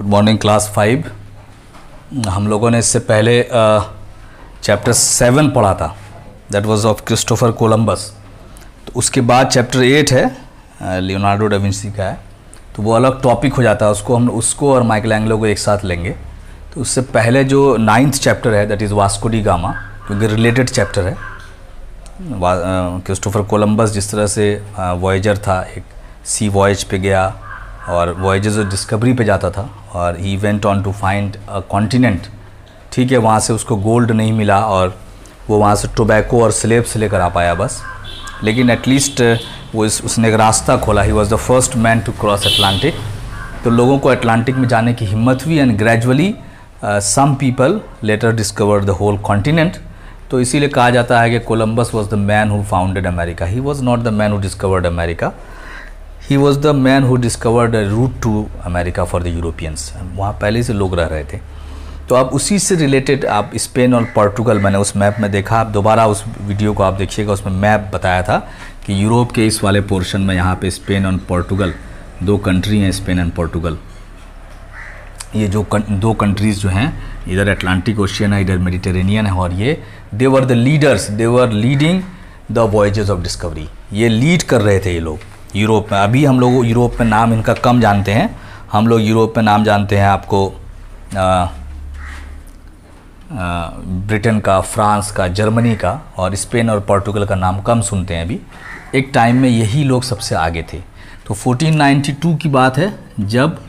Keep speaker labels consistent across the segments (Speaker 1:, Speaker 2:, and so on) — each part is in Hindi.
Speaker 1: Good morning class 5। हम लोगों ने इससे पहले चैप्टर 7 पढ़ा था, that was of Christopher Columbus. तो उसके बाद चैप्टर 8 है, लियोनार्डो डा विंची का है, तो वो अलग टॉपिक हो जाता है। उसको और माइकल एंजेलो को एक साथ लेंगे। तो उससे पहले जो 9th चैप्टर है, that is Vasco da gamma, क्योंकि रिलेटेड चैप्टर है। क्रिस्टोफर कोलंबस जिस तरह से वॉयेजर था, एक सी वॉयज पे गया और वॉयजेस जो डिस्कवरी पे जाता था, और he went on to find a continent. ठीक है, वहाँ से उसको गोल्ड नहीं मिला और वो वहाँ से टोबैको और स्लेब्स लेकर आ पाया बस, लेकिन एटलीस्ट उसने एक रास्ता खोला। He was the first man to cross Atlantic. तो लोगों को अटलांटिक में जाने की हिम्मत हुई, and gradually some people later discovered the whole continent. तो इसीलिए कहा जाता है कि Columbus was the man who founded America. He was not the man who discovered America, he was the man who discovered a route to America for the Europeans. वहाँ पहले से लोग रह रहे थे। तो अब उसी से रिलेटेड आप स्पेन और पोर्टुगल, मैंने उस मैप में देखा, आप दोबारा उस वीडियो को आप देखिएगा, उसमें मैप बताया था कि यूरोप के इस वाले पोर्शन में यहाँ पे स्पेन और पोर्टुगल दो कंट्री हैं, स्पेन एंड पोर्टुगल। ये जो दो कंट्रीज़ जो हैं, इधर अटलांटिक ओशियन है, इधर मेडिटेरेनियन है, और ये they were the leaders, they were leading the voyages of discovery. ये लीड कर रहे थे ये लोग यूरोप में। अभी हम लोग यूरोप में नाम इनका कम जानते हैं। हम लोग यूरोप में नाम जानते हैं आपको ब्रिटेन का, फ्रांस का, जर्मनी का, और स्पेन और पोर्टुगल का नाम कम सुनते हैं अभी। एक टाइम में यही लोग सबसे आगे थे। तो 1492 की बात है, जब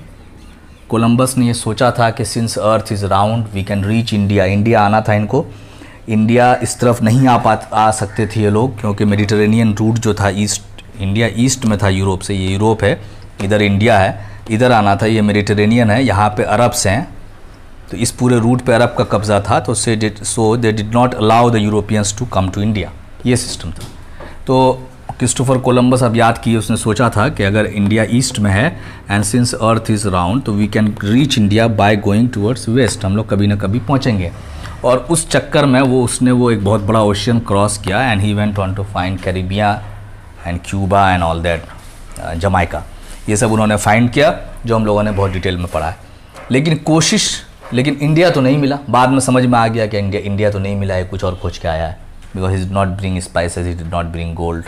Speaker 1: कोलंबस ने ये सोचा था कि since earth is round we can reach India. India आना था इनको। इंडिया इस तरफ नहीं आ सकते थे ये लोग, क्योंकि मेडिटेरेनियन रूट जो था ईस्ट, इंडिया ईस्ट में था यूरोप से। ये यूरोप है, इधर इंडिया है, इधर आना था। ये मेडिटेरेनियन है, यहाँ पे अरब्स हैं, तो इस पूरे रूट पे अरब का कब्ज़ा था। तो so they did not allow the Europeans to come to India. ये सिस्टम था। तो क्रिस्टोफर कोलंबस, अब याद किए, उसने सोचा था कि अगर इंडिया ईस्ट में है and since earth is round, तो we can reach India by going towards west. हम लोग कभी ना कभी पहुँचेंगे। और उस चक्कर में उसने एक बहुत बड़ा ओशियन क्रॉस किया, and he went on to find Caribbean and Cuba and all that, Jamaica. ये सब उन्होंने फाइंड किया, जो हम लोगों ने बहुत डिटेल में पढ़ा है। लेकिन इंडिया तो नहीं मिला। बाद में समझ में आ गया कि इंडिया तो नहीं मिला है, कुछ और खोज के आया है। Because he did not bring spices, he did not bring gold,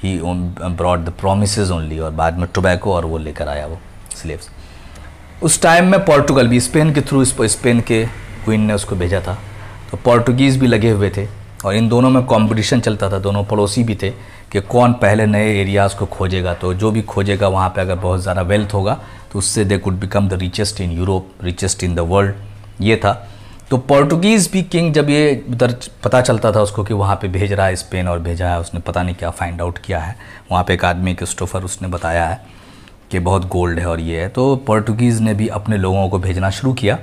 Speaker 1: he brought the promises only. और बाद में टोबैको और वो लेकर आया, वो स्लेव्स। उस टाइम में पोर्टुगल भी स्पेन के थ्रू, स्पेन के क्वीन ने उसको भेजा था। तो पोर्टुगीज़ भी लगे हुए थे, और इन दोनों में कंपटीशन चलता था। दोनों पड़ोसी भी थे कि कौन पहले नए एरियाज़ को खोजेगा। तो जो भी खोजेगा वहाँ पे अगर बहुत ज़्यादा वेल्थ होगा, तो उससे they could become the richest in Europe, richest in the world. ये था। तो पोर्टुगीज़ भी किंग, जब ये उधर पता चलता था उसको कि वहाँ पे भेज रहा है स्पेन, और भेजा है उसने, पता नहीं क्या फाइंड आउट किया है। वहाँ पे एक आदमी क्रिस्टोफर, उसने बताया है कि बहुत गोल्ड है और ये है। तो पोर्टुगीज़ ने भी अपने लोगों को भेजना शुरू किया।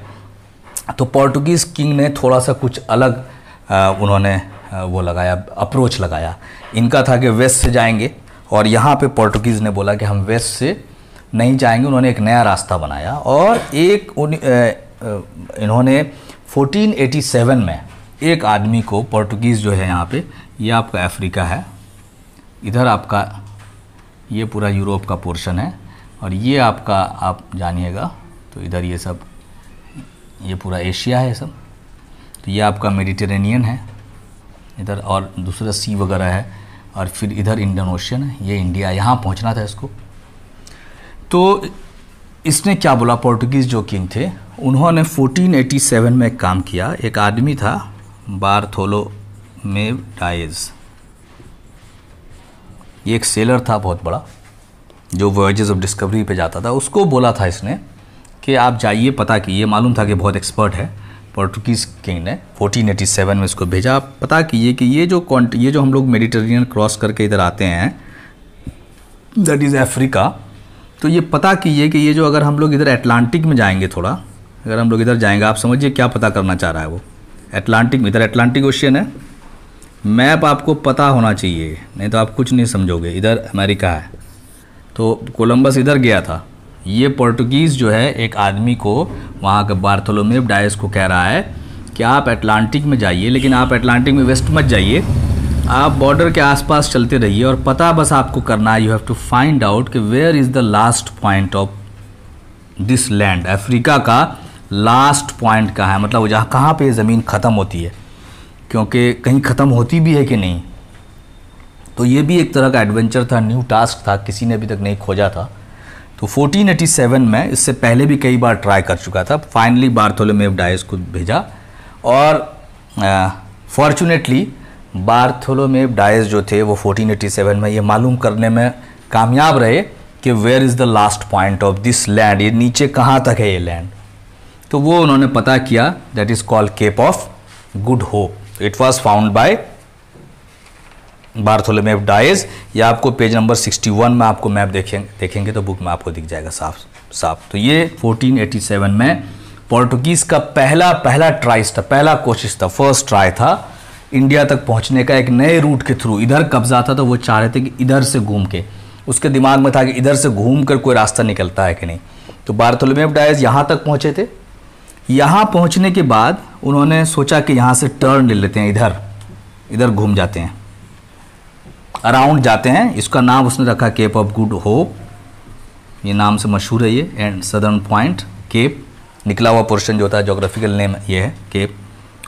Speaker 1: तो पोर्टुगीज़ किंग ने थोड़ा सा कुछ अलग उन्होंने वो लगाया, अप्रोच लगाया। इनका था कि वेस्ट से जाएंगे, और यहाँ पे पोर्टुगीज़ ने बोला कि हम वेस्ट से नहीं जाएंगे। उन्होंने एक नया रास्ता बनाया, और इन्होंने 1487 में एक आदमी को, पोर्टुगीज़ जो है यहाँ पे, ये आपका अफ्रीका है, इधर आपका ये पूरा यूरोप का पोर्शन है, और ये आपका, आप जानिएगा तो इधर ये सब, ये पूरा एशिया है सब। तो ये आपका मेडिटेरेनियन है इधर, और दूसरा सी वगैरह है, और फिर इधर इंडियन ओशियन है। ये इंडिया, यहाँ पहुँचना था इसको। तो इसने क्या बोला, पोर्टुगीज़ जो किंग थे, उन्होंने 1487 में एक काम किया। एक आदमी था बार्थोलोमेव डायज, ये एक सेलर था बहुत बड़ा, जो वॉयजेस ऑफ डिस्कवरी पे जाता था। उसको बोला था इसने कि आप जाइए, पता कीजिए। मालूम था कि बहुत एक्सपर्ट है। पोर्टुगीज़ किंग ने 1487 में इसको भेजा, पता कीजिए कि ये जो हम लोग मेडिटेरेनियन क्रॉस करके इधर आते हैं, दैट इज़ अफ्रीका। तो ये पता कीजिए कि ये जो, अगर हम लोग इधर अटलांटिक में जाएंगे, थोड़ा अगर हम लोग इधर जाएंगे, आप समझिए क्या पता करना चाह रहा है वो। अटलांटिक में, इधर अटलांटिक ओशियन है, मैप आपको पता होना चाहिए, नहीं तो आप कुछ नहीं समझोगे। इधर अमेरिका है। तो कोलंबस इधर गया था। ये पोर्टुगीज़ जो है एक आदमी को, वहाँ के बार्थोलोमेव डायस को कह रहा है कि आप अटलांटिक में जाइए, लेकिन आप अटलांटिक में वेस्ट मत जाइए, आप बॉर्डर के आसपास चलते रहिए, और पता बस आपको करना है, you have to find out कि where is the last point of this land, Africa का लास्ट पॉइंट कहाँ है, मतलब जहाँ कहाँ पे ज़मीन ख़त्म होती है, क्योंकि कहीं ख़त्म होती भी है कि नहीं। तो ये भी एक तरह का एडवेंचर था, न्यू टास्क था, किसी ने अभी तक नहीं खोजा था। तो 1487 में, इससे पहले भी कई बार ट्राई कर चुका था, फाइनली बार्थोलोमेव डायस को भेजा और फॉर्चुनेटली बार्थोलोमेव डायस जो थे वो 1487 में ये मालूम करने में कामयाब रहे कि where is the last point of this land, ये नीचे कहाँ तक है ये लैंड। तो वो उन्होंने पता किया, that is called Cape of Good Hope. It was found by Bartholomew Dias. ये आपको पेज नंबर 61 में आपको मैप देखेंगे तो बुक में आपको दिख जाएगा साफ साफ। तो ये 1487 में पोर्टुगीज़ का पहला ट्राइस था, पहला कोशिश था, फर्स्ट ट्राई था इंडिया तक पहुंचने का, एक नए रूट के थ्रू। इधर कब्जा था तो वो चाह रहे थे कि इधर से घूम के, उसके दिमाग में था कि इधर से घूम कर कोई रास्ता निकलता है कि नहीं। तो बार्थोलोमेव डायस यहाँ तक पहुँचे थे। यहाँ पहुँचने के बाद उन्होंने सोचा कि यहाँ से टर्न ले लेते हैं, इधर घूम जाते हैं, अराउंड जाते हैं। इसका नाम उसने रखा केप ऑफ गुड होप, ये नाम से मशहूर है ये, एंड सदर्न पॉइंट केप, निकला हुआ पोर्शन जो होता है जोग्राफिकल नेम ये है केप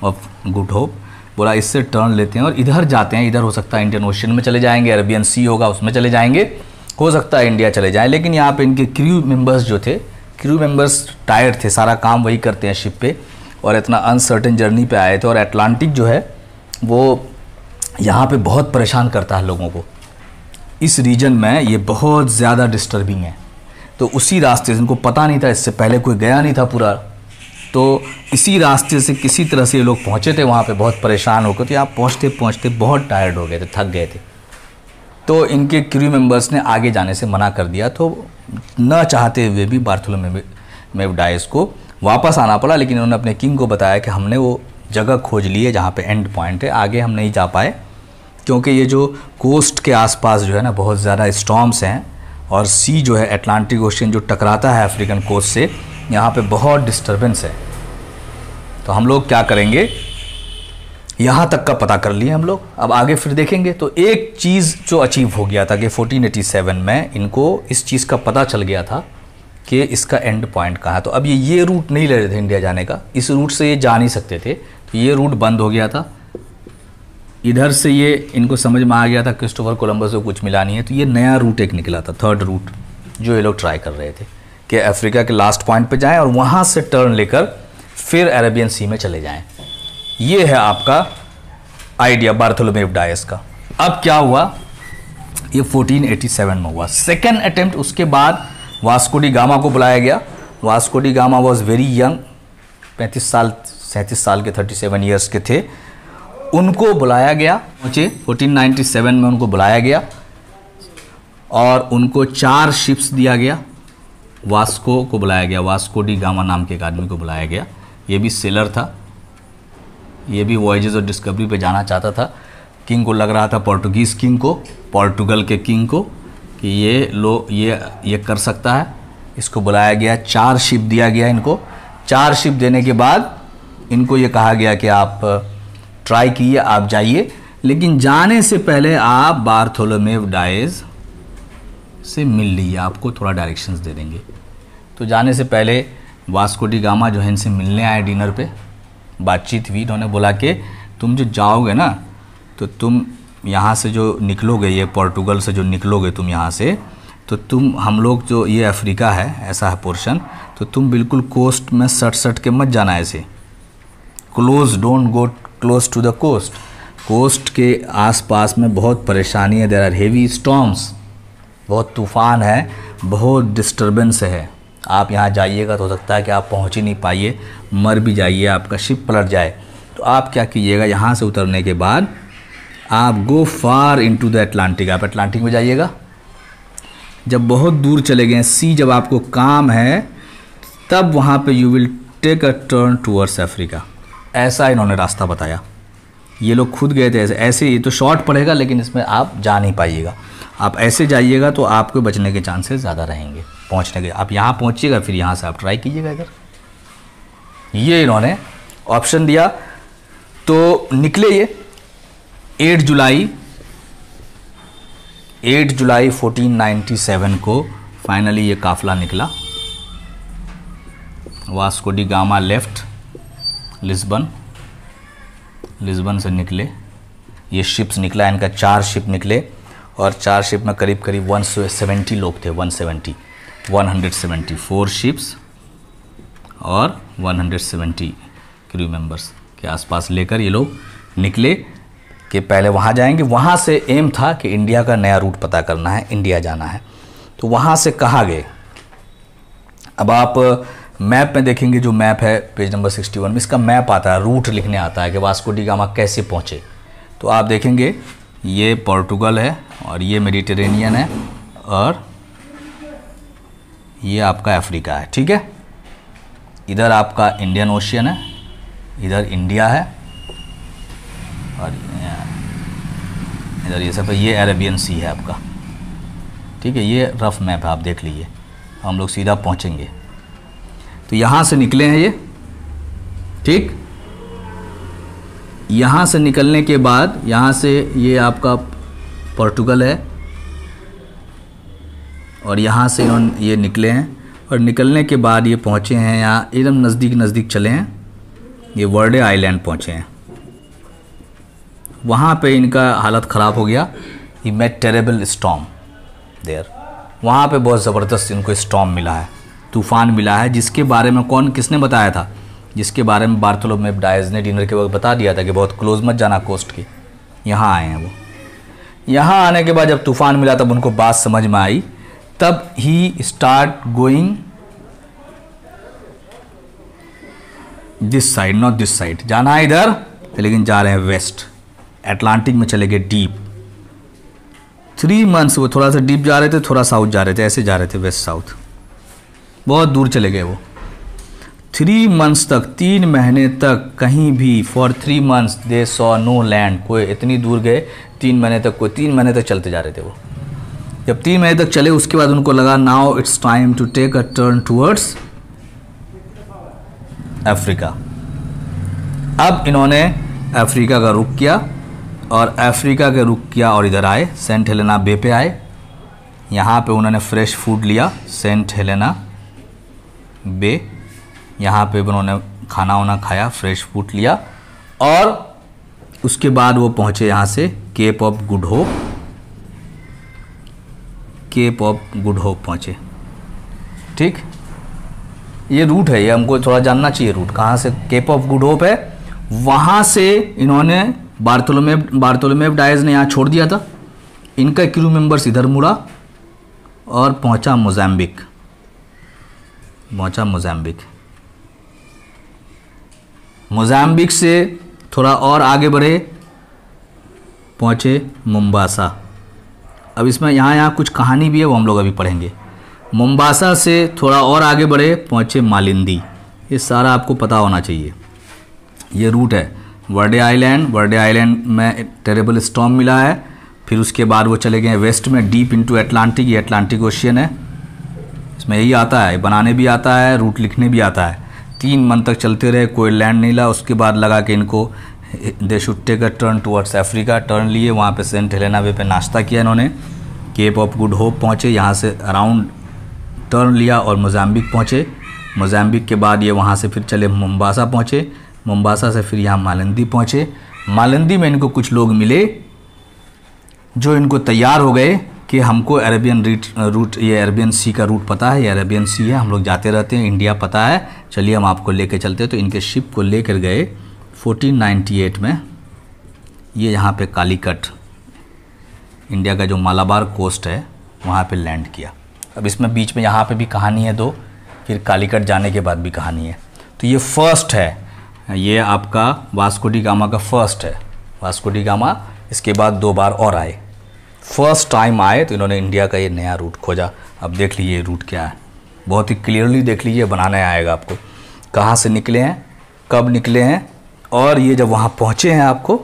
Speaker 1: ऑफ गुड होप। बोला इससे टर्न लेते हैं और इधर जाते हैं, इधर हो सकता है इंडियन ओशन में चले जाएंगे, अरेबियन सी होगा उसमें चले जाएंगे, हो सकता है इंडिया चले जाएं। लेकिन यहाँ पे इनके क्रू मेंबर्स जो थे, क्रू मेंबर्स टायर्ड थे, सारा काम वही करते हैं शिप पे, और इतना अनसर्टेन जर्नी पे आए थे। और अटलांटिक जो है वो यहाँ पे बहुत परेशान करता है लोगों को, इस रीजन में ये बहुत ज़्यादा डिस्टर्बिंग है। तो उसी रास्ते से, इनको पता नहीं था, इससे पहले कोई गया नहीं था पूरा, तो इसी रास्ते से किसी तरह से ये लोग पहुँचे थे वहाँ पे, बहुत परेशान होकर। तो यहाँ पहुँचते पहुँचते बहुत टायर्ड हो गए थे, थक गए थे। तो इनके क्रू मेंबर्स ने आगे जाने से मना कर दिया, तो न चाहते हुए भी बार्थोलोमेव डायस को वापस आना पड़ा। लेकिन उन्होंने अपने किंग को बताया कि हमने वो जगह खोज ली है जहाँ पे एंड पॉइंट है, आगे हम नहीं जा पाए क्योंकि ये जो कोस्ट के आसपास जो है ना बहुत ज़्यादा स्टॉर्म्स हैं, और सी जो है अटलांटिक ओशन जो टकराता है अफ्रीकन कोस्ट से, यहाँ पे बहुत डिस्टर्बेंस है। तो हम लोग क्या करेंगे, यहाँ तक का पता कर लिए हम लोग, अब आगे फिर देखेंगे। तो एक चीज़ जो अचीव हो गया था कि 1487 में इनको इस चीज़ का पता चल गया था कि इसका एंड पॉइंट कहाँ है। तो अब ये रूट नहीं ले रहे थे इंडिया जाने का, इस रूट से ये जा नहीं सकते थे, तो ये रूट बंद हो गया था। इधर से ये इनको समझ में आ गया था क्रिस्टोफर कोलंबस को कुछ मिला नहीं है, तो ये नया रूट एक निकला था, थर्ड रूट, जो ये लोग ट्राई कर रहे थे कि अफ्रीका के लास्ट पॉइंट पे जाएं और वहाँ से टर्न लेकर फिर अरेबियन सी में चले जाएं। ये है आपका आइडिया बार्थोलोमेव डायस का। अब क्या हुआ, ये 1487 में हुआ सेकेंड अटेम्प्ट। उसके बाद वास्को डी गामा को बुलाया गया। Vasco da Gama was very young, 37 साल के, 37 ईयर्स के थे। उनको बुलाया गया, पहुँचे 1497 में उनको बुलाया गया और उनको 4 शिप्स दिया गया। वास्को को बुलाया गया, वास्को डी गामा नाम के एक आदमी को बुलाया गया। ये भी सेलर था, ये भी वॉयजेस और डिस्कवरी पे जाना चाहता था। किंग को लग रहा था, पोर्टुगीज़ किंग को, पोर्टुगल के किंग को, कि ये कर सकता है। इसको बुलाया गया, 4 शिप दिया गया इनको। 4 शिप देने के बाद इनको ये कहा गया कि आप ट्राई कीजिए, आप जाइए, लेकिन जाने से पहले आप बार्थोलोमेव डायस से मिल लीजिए, आपको थोड़ा डायरेक्शंस दे देंगे। तो जाने से पहले वास्को डी गामा जो है इनसे मिलने आए, डिनर पे बातचीत हुई। इन्होंने बोला कि तुम जो जाओगे ना, तो तुम यहाँ से जो निकलोगे, ये पोर्टुगल से जो निकलोगे तुम यहाँ से, तो तुम, हम लोग जो ये अफ्रीका है, ऐसा है पोर्शन, तो तुम बिल्कुल कोस्ट में सट के मत जाना, ऐसे close, don't go close to the coast. Coast के आसपास में बहुत परेशानी है, देयर आर हेवी स्टॉर्म्स, बहुत तूफ़ान है, बहुत डिस्टर्बेंस है। आप यहाँ जाइएगा तो हो सकता है कि आप पहुँच ही नहीं पाइए, मर भी जाइए, आपका शिप पलट जाए। तो आप क्या कीजिएगा, यहाँ से उतरने के बाद आप गो फार इनटू द अटलांटिक, आप अटलांटिक में जाइएगा। जब बहुत दूर चले गए सी, जब आपको काम है, तब वहाँ पे you will take a turn towards Africa. ऐसा इन्होंने रास्ता बताया। ये लोग खुद गए थे ऐसे, ये तो शॉर्ट पड़ेगा लेकिन इसमें आप जा नहीं पाइएगा। आप ऐसे जाइएगा तो आपको बचने के चांसेस ज़्यादा रहेंगे पहुंचने के। आप यहाँ पहुंचिएगा, फिर यहाँ से आप ट्राई कीजिएगा इधर। ये इन्होंने ऑप्शन दिया। तो निकले ये 8 जुलाई 1497 को फाइनली ये काफ़िला निकला Vasco da gamma left Lisbon, Lisbon से निकले, ये शिप्स निकला, इनका 4 शिप निकले और 4 शिप में करीब करीब 170 लोग थे, 174 शिप्स और 170 क्रू मेंबर्स के आसपास लेकर ये लोग निकले कि पहले वहाँ जाएंगे। वहाँ से एम था कि इंडिया का नया रूट पता करना है, इंडिया जाना है। तो वहाँ से कहाँ गए, अब आप मैप में देखेंगे, जो मैप है पेज नंबर 61 में, इसका मैप आता है, रूट लिखने आता है कि वास्को डी गामा कैसे पहुँचे। तो आप देखेंगे ये पोर्टुगल है और ये मेडिटेरेनियन है और ये आपका अफ्रीका है, ठीक है। इधर आपका इंडियन ओशियन है, इधर इंडिया है और इधर ये सब है, ये अरेबियन सी है आपका, ठीक है। ये रफ मैप है, आप देख लीजिए। हम लोग सीधा पहुंचेंगे। तो यहाँ से निकले हैं ये, ठीक। यहाँ से निकलने के बाद यहाँ से ये आपका पोर्टुगल है और यहाँ से इन्होंने ये निकले हैं और निकलने के बाद ये पहुँचे हैं यहाँ एकदम नज़दीक चले हैं, ये वर्डे आइलैंड पहुँचे हैं। वहाँ पे इनका हालत ख़राब हो गया, he met terrible storm there. वहाँ पे बहुत ज़बरदस्त इनको स्टॉर्म मिला है, तूफ़ान मिला है, जिसके बारे में किसने बताया था, जिसके बारे में बार्थोलोमेव डायज ने डिनर के वक्त बता दिया था कि बहुत क्लोज मत जाना कोस्ट के। यहाँ आए हैं वो, यहाँ आने के बाद जब तूफ़ान मिला तब उनको बात समझ में आई, तब ही start going this side, not this side, जाना है इधर लेकिन जा रहे हैं वेस्ट, अटलांटिक में चले गए डीप। 3 मंथ्स वो थोड़ा सा डीप जा रहे थे, थोड़ा साउथ जा रहे थे, ऐसे जा रहे थे वेस्ट साउथ, बहुत दूर चले गए वो। 3 मंथ्स तक, 3 महीने तक कहीं भी, for 3 months they saw no land, कोई इतनी दूर गए 3 महीने तक, कोई 3 महीने तक चलते जा रहे थे वो। जब 3 महीने तक चले उसके बाद उनको लगा now it's time to take a turn towards Africa. अब इन्होंने अफ्रीका का रुख किया और अफ्रीका के रुख किया और इधर आए, सेंट हेलेना बे पे आए। यहाँ पे उन्होंने फ्रेश फूड लिया, सेंट हेलेना बे, यहाँ पे उन्होंने खाना वाना खाया, फ्रेश फूड लिया और उसके बाद वो पहुँचे यहाँ से Cape of Good Hope, Cape of Good Hope पहुँचे, ठीक। ये रूट है, ये हमको थोड़ा जानना चाहिए रूट कहाँ से। केप ऑफ गुड होप है, वहाँ से इन्होंने बार्थोलोमेव डायज ने यहाँ छोड़ दिया था, इनका क्रू मेंबर्स इधर मुड़ा और पहुँचा मोज़ाम्बिक, मोज़ाम्बिक से थोड़ा और आगे बढ़े, पहुँचे मोम्बासा। अब इसमें यहाँ कुछ कहानी भी है, वो हम लोग अभी पढ़ेंगे। मोम्बासा से थोड़ा और आगे बढ़े, पहुँचे मालिंदी। ये सारा आपको पता होना चाहिए। ये रूट है वर्डे आइलैंड में टेरेबल स्टॉर्म मिला है, फिर उसके बाद वो चले गए वेस्ट में डीप इनटू अटलांटिक, ये अटलांटिक ओशियन है, इसमें यही आता है, बनाने भी आता है, रूट लिखने भी आता है। 3 मंथ तक चलते रहे, कोई लैंड नहीं ला, उसके बाद लगा कि इनको they should take a turn towards Africa, turn लिए, वहाँ पे सेंट हेलेना बे पे नाश्ता किया इन्होंने, केप ऑफ गुड होप पहुँचे, यहाँ से अराउंड टर्न लिया और मोज़ाम्बिक पहुँचे। मोज़ाम्बिक के बाद ये वहाँ से फिर चले मोम्बासा पहुँचे, मोम्बासा से फिर यहाँ मालिंदी पहुँचे। मालिंदी में इनको कुछ लोग मिले जो इनको तैयार हो गए कि हमको अरेबियन रूट, ये अरेबियन सी का रूट पता है, ये अरेबियन सी है, हम लोग जाते रहते हैं, इंडिया पता है, चलिए हम आपको लेके चलते हैं। तो इनके शिप को लेकर गए 1498 में, ये यहाँ पे कालीकट, इंडिया का जो मालाबार कोस्ट है वहाँ पे लैंड किया। अब इसमें बीच में यहाँ पे भी कहानी है 2, फिर कालीकट जाने के बाद भी कहानी है। तो ये फर्स्ट है, ये आपका वास्को डी गामा का फर्स्ट है, वास्को डी गामा। इसके बाद 2 बार और आए, फर्स्ट टाइम आए तो इन्होंने इंडिया का ये नया रूट खोजा। अब देख लीजिए ये रूट क्या है, बहुत ही क्लियरली देख लीजिए, बनाने आएगा आपको, कहाँ से निकले हैं, कब निकले हैं, और ये जब वहाँ पहुँचे हैं, आपको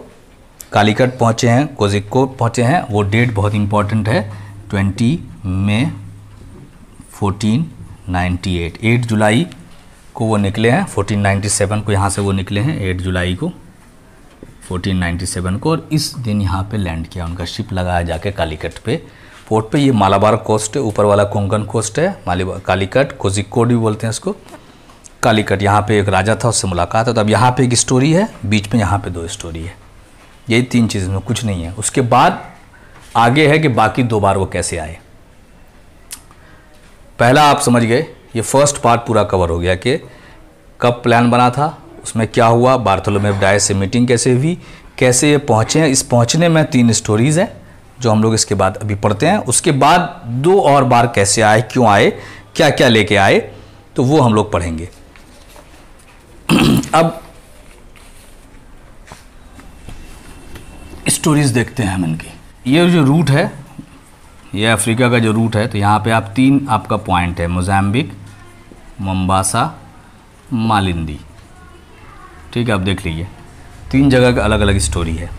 Speaker 1: कालीकट पहुँचे हैं, कोझिकोड पहुँचे हैं, वो डेट बहुत इंपॉर्टेंट है, 20 मई 1498, 8 जुलाई को वो निकले हैं, 1497 को यहाँ से वो निकले हैं, 8 जुलाई को 1497 को, और इस दिन यहाँ पे लैंड किया, उनका शिप लगाया जाके कालीकट पे पोर्ट पे। ये मालाबार कोस्ट है, ऊपर वाला कोंकण कोस्ट है, कालीकट, कोझिकोड भी बोलते हैं इसको। कालीकट, यहाँ पे एक राजा था, उससे मुलाकात है। तो अब यहाँ पे एक स्टोरी है, बीच में यहाँ पे 2 स्टोरी है। यही 3 चीज़ में, कुछ नहीं है। उसके बाद आगे है कि बाकी 2 बार वो कैसे आए। पहला आप समझ गए, ये फर्स्ट पार्ट पूरा कवर हो गया कि कब प्लान बना था, उसमें क्या हुआ, बार्थोलोमेव डायस से मीटिंग कैसे हुई, कैसे ये पहुँचे हैं। इस पहुँचने में 3 स्टोरीज़ हैं जो हम लोग इसके बाद अभी पढ़ते हैं। उसके बाद 2 और बार कैसे आए, क्यों आए, क्या क्या लेके आए, तो वो हम लोग पढ़ेंगे। अब स्टोरीज देखते हैं हम इनकी। ये जो रूट है, ये अफ्रीका का जो रूट है, तो यहाँ पे आप 3 आपका पॉइंट है, मोज़ाम्बिक, मोम्बासा, मालिंदी। ठीक है, आप देख लीजिए 3 जगह का अलग अलग स्टोरी है।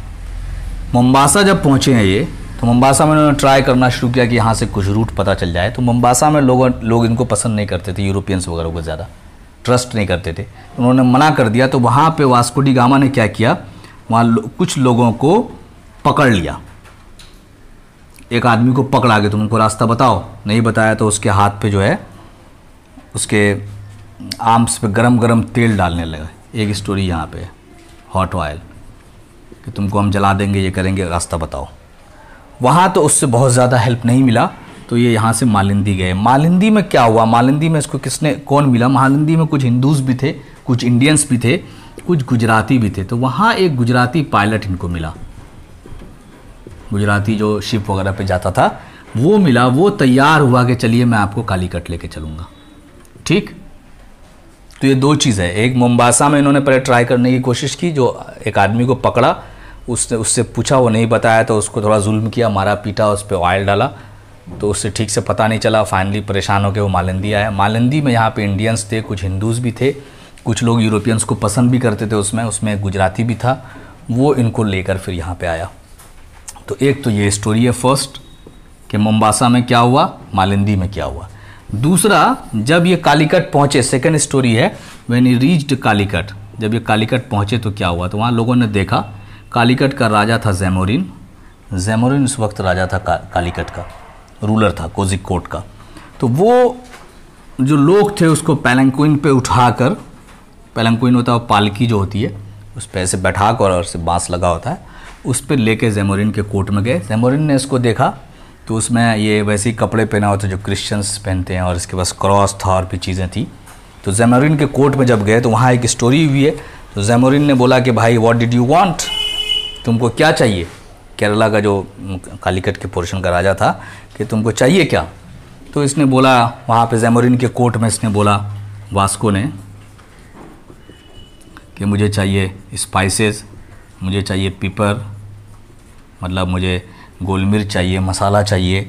Speaker 1: मोम्बासा जब पहुँचे हैं ये, तो मोम्बासा में उन्होंने ट्राई करना शुरू किया कि यहाँ से कुछ रूट पता चल जाए। तो मोम्बासा में लोग इनको पसंद नहीं करते थे, यूरोपियंस वगैरह को ज़्यादा ट्रस्ट नहीं करते थे, उन्होंने मना कर दिया। तो वहाँ पे वास्को डी गामा ने क्या किया, वहाँ कुछ लोगों को पकड़ लिया। एक आदमी को पकड़ा के तुम उनको रास्ता बताओ, नहीं बताया तो उसके हाथ पे जो है, उसके आर्म्स पे गरम गरम तेल डालने लगा। एक स्टोरी यहाँ पे है, हॉट ऑयल, कि तुमको हम जला देंगे, ये करेंगे, रास्ता बताओ। वहाँ तो उससे बहुत ज़्यादा हेल्प नहीं मिला, तो ये यहाँ से मालिंदी गए। मालिंदी में क्या हुआ, मालिंदी में इसको कौन मिला, मालिंदी में कुछ हिंदूज़ भी थे, कुछ इंडियंस भी थे, कुछ गुजराती भी थे। तो वहाँ एक गुजराती पायलट इनको मिला, गुजराती जो शिप वगैरह पे जाता था वो मिला। वो तैयार हुआ कि चलिए मैं आपको कालीकट लेके चलूँगा। ठीक, तो ये 2 चीज़ है। एक मोम्बासा में इन्होंने पहले ट्राई करने की कोशिश की, जो एक आदमी को पकड़ा, उससे पूछा, वो नहीं बताया तो उसको थोड़ा जुल्म किया, मारा पीटा, उस पर ऑयल डाला, तो उससे ठीक से पता नहीं चला। फाइनली परेशान होकर वो मालिंदी आया। मालिंदी में यहाँ पे इंडियंस थे, कुछ हिंदूज़ भी थे, कुछ लोग यूरोपियंस को पसंद भी करते थे, उसमें एक गुजराती भी था। वो इनको लेकर फिर यहाँ पे आया। तो एक तो ये स्टोरी है फर्स्ट, कि मोम्बासा में क्या हुआ, मालिंदी में क्या हुआ। दूसरा, जब ये कालीकट पहुँचे, सेकेंड स्टोरी है, व्हेन ही रीच्ड कालीकट, जब ये कालीकट पहुँचे तो क्या हुआ। तो वहाँ लोगों ने देखा, कालीकट का राजा था ज़ेमोरिन। ज़ेमोरिन उस वक्त राजा था कालीकट का, रूलर था कोझिकोड का। तो वो जो लोग थे उसको पैलंक्विन पे उठाकर, पैलंक्विन होता है पालकी जो होती है, उस पर ऐसे बैठा कर, और से बांस लगा होता है, उस पर लेके ज़ेमोरिन के कोर्ट में गए। ज़ेमोरिन ने इसको देखा तो उसमें ये वैसे ही कपड़े पहना होते जो क्रिश्चियंस पहनते हैं, और इसके पास क्रॉस था और भी चीज़ें थी। तो ज़ेमोरिन के कोर्ट में जब गए तो वहाँ एक स्टोरी हुई है। तो ज़ेमोरिन ने बोला कि भाई व्हाट डिड यू वांट, तुमको क्या चाहिए। केरला का जो कालीकट के पोर्शन का राजा था, कि तुमको चाहिए क्या। तो इसने बोला, वहाँ पे ज़ेमोरिन के कोर्ट में इसने बोला, वास्को ने, कि मुझे चाहिए स्पाइसेस, मुझे चाहिए पीपर, मतलब मुझे गोल मिर्च चाहिए, मसाला चाहिए,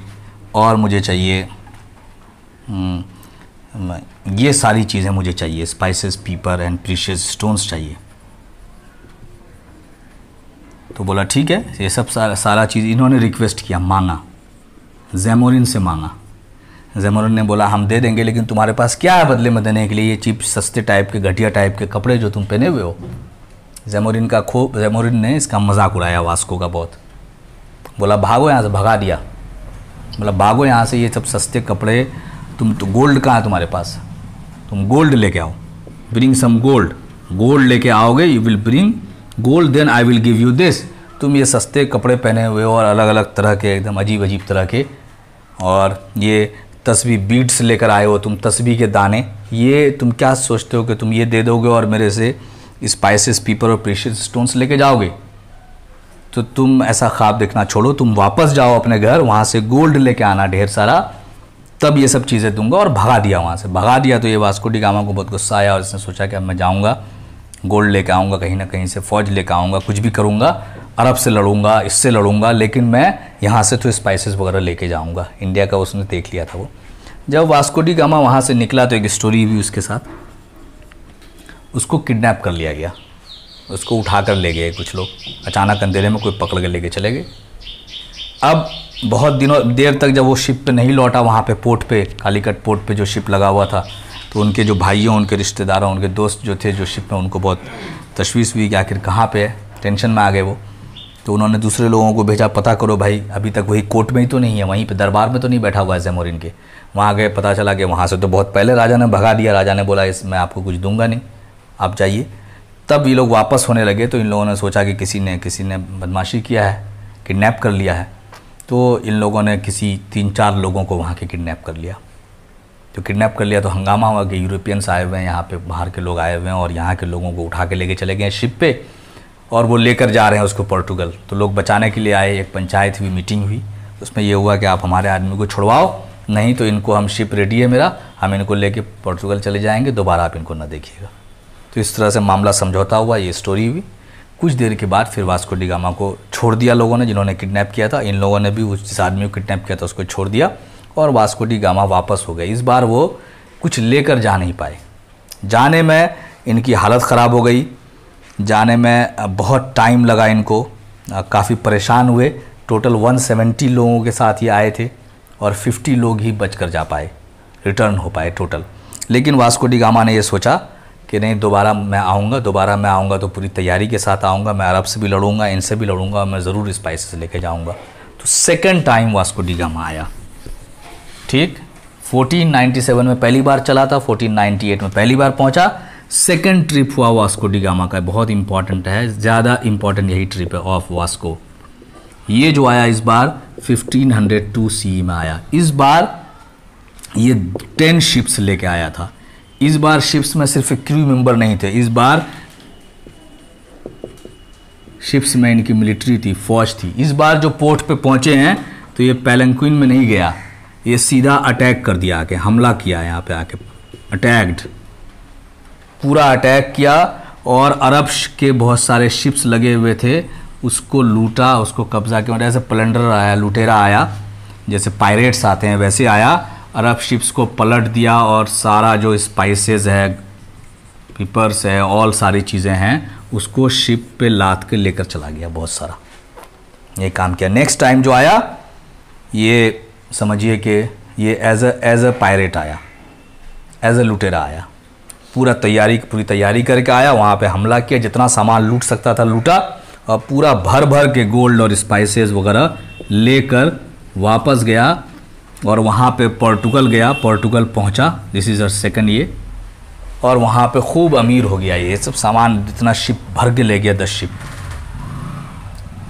Speaker 1: और मुझे चाहिए ये सारी चीज़ें मुझे चाहिए, स्पाइसेस, पीपर एंड प्रीशियस स्टोन्स चाहिए। तो बोला ठीक है, ये सब सारा चीज़ इन्होंने रिक्वेस्ट किया, मांगा, ज़ेमोरिन से मांगा। ज़ेमोरिन ने बोला हम दे देंगे, लेकिन तुम्हारे पास क्या है बदले में देने के लिए, ये चीप सस्ते टाइप के, घटिया टाइप के कपड़े जो तुम पहने हुए हो। ज़ेमोरिन ने इसका मजाक उड़ाया वास्को का बहुत, बोला भागो यहाँ से, भगा दिया, बोला भागो यहाँ से, ये सब सस्ते कपड़े, तुम तो गोल्ड कहाँ है तुम्हारे पास, तुम गोल्ड लेके आओ, ब्रिंग सम गोल्ड, गोल्ड लेके आओगे, you will bring gold, then I will give you this. तुम ये सस्ते कपड़े पहने हुए हो और अलग अलग तरह के, एकदम अजीब अजीब तरह के, और ये तस्बीह बीड्स लेकर आए हो तुम, तस्बीह के दाने, ये तुम क्या सोचते हो कि तुम ये दे दोगे और मेरे से स्पाइसेस, पीपर और प्रीशियस स्टोन्स लेके जाओगे। तो तुम ऐसा ख्वाब देखना छोड़ो, तुम वापस जाओ अपने घर, वहाँ से गोल्ड लेके आना ढेर सारा, तब ये सब चीज़ें दूंगा। और भगा दिया, वहाँ से भगा दिया। तो ये वास्को डी गामा को बहुत गुस्सा आया और इसने सोचा कि अब मैं जाऊँगा, गोल्ड लेके आऊँगा, कहीं ना कहीं से फ़ौज लेके आऊँगा, कुछ भी करूँगा, अरब से लड़ूंगा, इससे लड़ूंगा, लेकिन मैं यहाँ से तो स्पाइसेस वगैरह लेके जाऊँगा। इंडिया का उसने देख लिया था वो। जब वास्को डी गामा वहाँ से निकला तो एक स्टोरी भी उसके साथ, उसको किडनैप कर लिया गया, उसको उठा कर ले गए कुछ लोग, अचानक अंधेरे में कोई पकड़ के लेके चले गए। अब बहुत दिनों देर तक जब वो शिप पे नहीं लौटा, वहाँ पे पोर्ट पे, कालीकट पोर्ट पे जो शिप लगा हुआ था, तो उनके जो भाइयों, उनके रिश्तेदारों, उनके दोस्त जो थे जो शिप में, उनको बहुत तशवीश हुई कि आखिर कहाँ पे है, टेंशन में आ गए वो। तो उन्होंने दूसरे लोगों को भेजा, पता करो भाई, अभी तक वही कोर्ट में ही तो नहीं है, वहीं पे दरबार में तो नहीं बैठा हुआ है ज़ेमोरिन के, वहाँ गए, पता चला कि वहाँ से तो बहुत पहले राजा ने भगा दिया। राजा ने बोला इस मैं आपको कुछ दूंगा नहीं, आप जाइए। तब ये लोग वापस होने लगे तो इन लोगों ने सोचा कि किसी ने बदमाशी किया है, किडनैप कर लिया है। तो इन लोगों ने किसी 3-4 लोगों को वहाँ के किडनैप कर लिया। तो किडनैप कर लिया तो हंगामा हुआ कि यूरोपियंस आए हुए हैं, यहाँ पे बाहर के लोग आए हुए हैं और यहाँ के लोगों को उठा के लेके चले गए शिप पे और वो लेकर जा रहे हैं उसको पोर्टुगल। तो लोग बचाने के लिए आए, एक पंचायत हुई, मीटिंग हुई, उसमें ये हुआ कि आप हमारे आदमी को छुड़वाओ, नहीं तो इनको हम शिप रेडी है मेरा, हम इनको लेके पोर्टुगल चले जाएंगे, दोबारा आप इनको ना देखिएगा। तो इस तरह से मामला समझौता हुआ, ये स्टोरी हुई। कुछ देर के बाद फिर वास्को डी गामा को छोड़ दिया लोगों ने, जिन्होंने किडनैप किया था। इन लोगों ने भी उस जिस आदमी को किडनैप किया था उसको छोड़ दिया और वास्को डी गामा वापस हो गए। इस बार वो कुछ लेकर जा नहीं पाए। जाने में इनकी हालत ख़राब हो गई, जाने में बहुत टाइम लगा इनको, काफ़ी परेशान हुए। टोटल 170 लोगों के साथ ये आए थे और 50 लोग ही बचकर जा पाए, रिटर्न हो पाए टोटल। लेकिन वास्को डी गामा ने ये सोचा कि नहीं, दोबारा मैं आऊँगा तो पूरी तैयारी के साथ आऊँगा, मैं अरब से भी लड़ूंगा, इनसे भी लड़ूंगा, मैं ज़रूर स्पाइसेस लेके जाऊँगा। तो second time Vasco da gamma आया, ठीक। 1497 में पहली बार चला था, 1498 में पहली बार पहुंचा। सेकंड ट्रिप हुआ वास्को डी गामा का, बहुत इंपॉर्टेंट है, ज़्यादा इंपॉर्टेंट यही ट्रिप है ऑफ वास्को। ये जो आया इस बार 1502 CE में आया। इस बार ये 10 शिप्स लेके आया था। इस बार शिप्स में सिर्फ क्रू मेंबर नहीं थे, इस बार शिप्स में इनकी मिलिट्री थी, फौज थी। इस बार जो पोर्ट पे पहुंचे हैं तो ये पैलंक्विन में नहीं गया, ये सीधा अटैक कर दिया, आके हमला किया, यहाँ पे आके अटैक्ड, पूरा अटैक किया और अरब के बहुत सारे शिप्स लगे हुए थे उसको लूटा, उसको कब्जा किया। जैसे प्लंडर आया, लुटेरा आया, जैसे पायरेट्स आते हैं वैसे आया, अरब शिप्स को पलट दिया और सारा जो स्पाइसेस है, पेपर्स है, ऑल सारी चीज़ें हैं उसको शिप पे लाद के लेकर चला गया, बहुत सारा ये काम किया। नेक्स्ट टाइम जो आया ये समझिए कि ये एज अ पायरेट आया, एज अ लुटेरा आया, पूरी तैयारी करके आया, वहाँ पे हमला किया, जितना सामान लूट सकता था लूटा और पूरा भर भर के गोल्ड और स्पाइसेस वगैरह लेकर वापस गया और वहाँ पे पोर्टुगल गया, पोर्टुगल पहुँचा, दिस इज़ अ सेकंड ये, और वहाँ पे खूब अमीर हो गया। ये सब सामान जितना शिप भर के ले गया 10 शिप,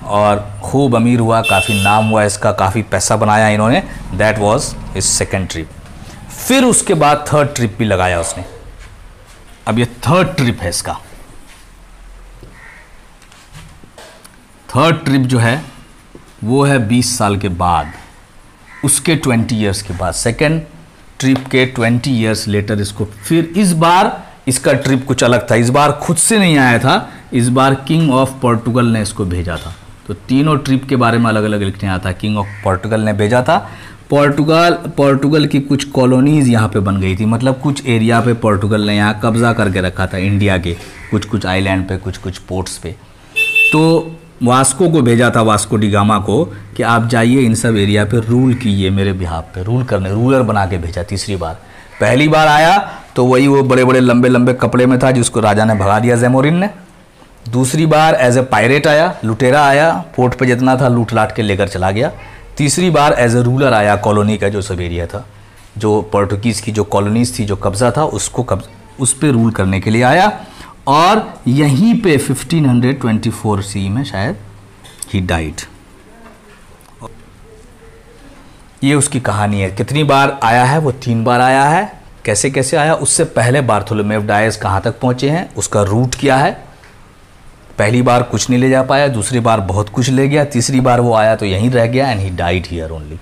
Speaker 1: और खूब अमीर हुआ, काफ़ी नाम हुआ इसका, काफ़ी पैसा बनाया इन्होंने। That was his second trip. फिर उसके बाद थर्ड ट्रिप भी लगाया उसने। अब ये थर्ड ट्रिप है इसका। थर्ड ट्रिप जो है वो है 20 साल के बाद, उसके 20 ईयर्स के बाद, सेकंड ट्रिप के 20 ईयर्स लेटर इसको फिर इस बार इसका ट्रिप कुछ अलग था। इस बार खुद से नहीं आया था, इस बार किंग ऑफ पोर्टुगल ने इसको भेजा था। तो तीनों ट्रिप के बारे में अलग अलग लिखने आता है। किंग ऑफ पोर्टुगल ने भेजा था। पोर्टुगल की कुछ कॉलोनीज़ यहाँ पे बन गई थी, मतलब कुछ एरिया पे पोर्टुगल ने यहाँ कब्जा करके रखा था, इंडिया के कुछ आइलैंड पे, कुछ पोर्ट्स पे। तो वास्को को भेजा था, वास्को डी गामा को, कि आप जाइए इन सब एरिया पे रूल कीजिए, मेरे बिहाफ पे रूल करने, रूलर बना के भेजा तीसरी बार। पहली बार आया तो वही वो बड़े बड़े लंबे लंबे कपड़े में था जिसको राजा ने भगा दिया ज़ैमोरिन ने। दूसरी बार एज ए पायरेट आया, लुटेरा आया, पोर्ट पे जितना था लूट लाट के लेकर चला गया। तीसरी बार एज ए रूलर आया, कॉलोनी का जो सब एरिया था, जो पोर्टुगीज़ की जो कॉलोनीज़ थी, जो कब्ज़ा था, उस पर रूल करने के लिए आया। और यहीं पे 1524 CE में शायद ही डाइड। ये उसकी कहानी है। कितनी बार आया है? वो 3 बार आया है। कैसे कैसे आया? उससे पहले बार्थोलोमेव डायस कहाँ तक पहुँचे हैं, उसका रूट क्या है। पहली बार कुछ नहीं ले जा पाया, दूसरी बार बहुत कुछ ले गया, तीसरी बार वो आया तो यहीं रह गया, and he died here only.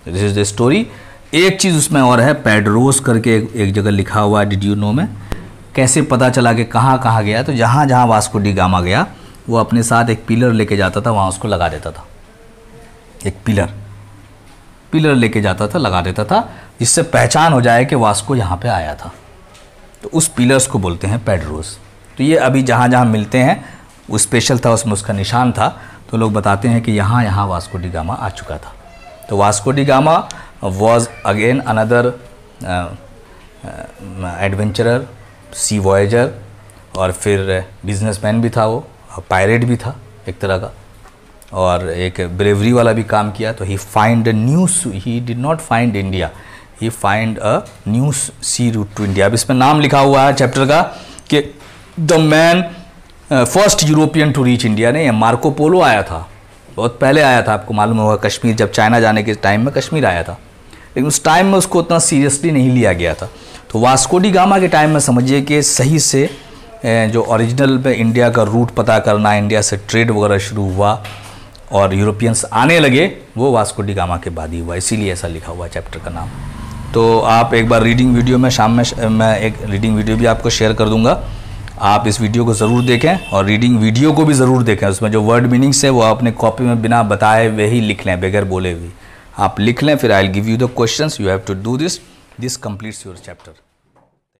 Speaker 1: This is the story. एक चीज़ उसमें और है, पेड्रोस करके एक जगह लिखा हुआ है, डिड यू नो में। कैसे पता चला कि कहाँ कहाँ गया? तो जहाँ जहाँ वास्को डी गामा गया वो अपने साथ एक पिलर लेके जाता था, वहाँ उसको लगा देता था। एक पिलर लेके जाता था, लगा देता था, जिससे पहचान हो जाए कि वास्को यहाँ पे आया था। तो उस पिलर्स को बोलते हैं पेड्रोस। तो ये अभी जहाँ जहाँ मिलते हैं वो स्पेशल था, उसमें उसका निशान था। तो लोग बताते हैं कि यहाँ यहाँ वास्को डी गामा आ चुका था। तो Vasco da Gama was again another adventurer, sea voyager, और फिर बिजनेसमैन भी था, वो पायरेट भी था एक तरह का, और एक ब्रेवरी वाला भी काम किया। तो he did not find India, he find a new sea route to India. अब इसमें नाम लिखा हुआ है चैप्टर का कि the man first European to reach India. नहीं, मार्को पोलो आया था, बहुत पहले आया था, आपको मालूम होगा, कश्मीर, जब चाइना जाने के टाइम में कश्मीर आया था, लेकिन उस टाइम में उसको उतना सीरियसली नहीं लिया गया था। तो वास्को डी गामा के टाइम में समझिए कि सही से जो ओरिजिनल पे इंडिया का रूट पता करना, इंडिया से ट्रेड वगैरह शुरू हुआ और यूरोपियंस आने लगे, वो वास्को डी गामा के बाद ही हुआ, इसीलिए ऐसा लिखा हुआ है चैप्टर का नाम। तो आप एक बार रीडिंग वीडियो में शाम में मैं एक रीडिंग वीडियो भी आपको शेयर कर दूंगा, आप इस वीडियो को ज़रूर देखें और रीडिंग वीडियो को भी ज़रूर देखें। उसमें जो वर्ड मीनिंग्स है वो अपने कॉपी में बिना बताए हुए ही लिख लें, बगैर बोले हुए आप लिख लें। फिर I will give you the questions, you have to do this completes your chapter.